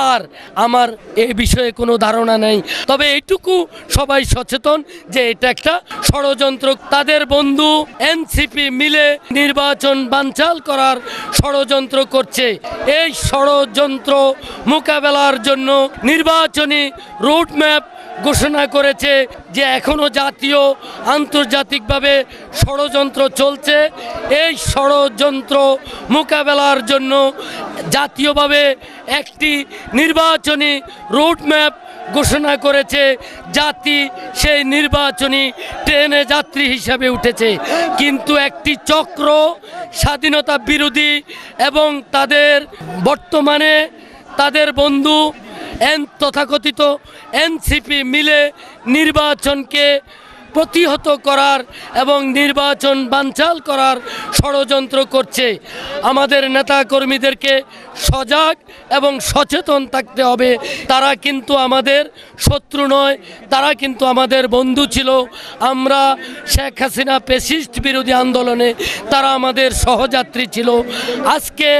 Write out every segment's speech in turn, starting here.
আর আমার এই বিষয়ে কোনো ধারণা নেই। তবে এইটুকু সবাই সচেতন যে এটা একটা ষড়যন্ত্র। তাদের বন্ধু এনসিপি মিলে নির্বাচন বানচাল করার ষড়যন্ত্র করছে। এই ষড়যন্ত্র মোকাবেলার জন্য নির্বাচনী রোডম্যাপ ঘোষণা করেছে যে এখনো জাতীয় আন্তর্জাতিকভাবে ষড়যন্ত্র চলছে। এই ষড়যন্ত্র মোকাবেলার জন্য জাতীয়ভাবে একটি নির্বাচনী রোডম্যাপ ঘোষণা করেছে। জাতি সেই নির্বাচনী ট্রেনে যাত্রী হিসাবে উঠেছে, কিন্তু একটি চক্র স্বাধীনতা বিরোধী এবং তাদের বর্তমানে তাদের বন্ধু তথাকথিত এনসিপি মিলে নির্বাচনকে প্রতিহত করার এবং নির্বাচন বানচাল করার ষড়যন্ত্র করছে। আমাদের নেতা কর্মীদেরকে সজাগ এবং সচেতন থাকতে হবে। তারা কিন্তু আমাদের শত্রু নয়, তারা কিন্তু আমাদের বন্ধু ছিল। আমরা শেখ হাসিনা ফ্যাসিস্ট বিরোধী আন্দোলনে তারা আমাদের সহযাত্রী ছিল। আজকে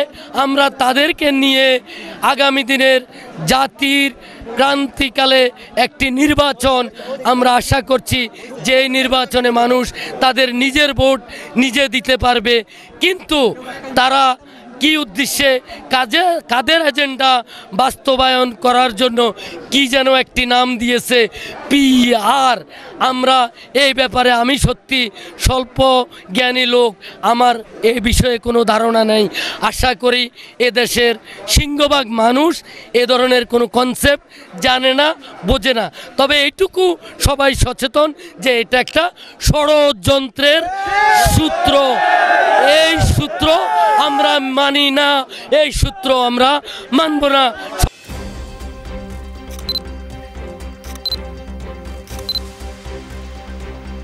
আমরা তাদেরকে নিয়ে আগামী দিনের জাতির ক্রান্তিকালে একটি নির্বাচন আমরা আশা করছি যে এই নির্বাচনে মানুষ তাদের নিজের ভোট নিজে দিতে পারবে। কিন্তু তারা কি উদ্দেশ্যে কাদের এজেন্ডা বাস্তবায়ন করার জন্য কি যেন একটি নাম দিয়েছে PR। আমরা এই ব্যাপারে আমি সত্যি স্বল্প জ্ঞানী লোক, আমার এই বিষয়ে কোনো ধারণা নেই। আশা করি এদেশের সিংহভাগ মানুষ এ ধরনের কোনো কনসেপ্ট জানে না, বোঝে না। তবে এইটুকু সবাই সচেতন যে এটা একটা ষড়যন্ত্রের সূত্র। এই সূত্র আমরা মানি না, এই সূত্র আমরা মানব না।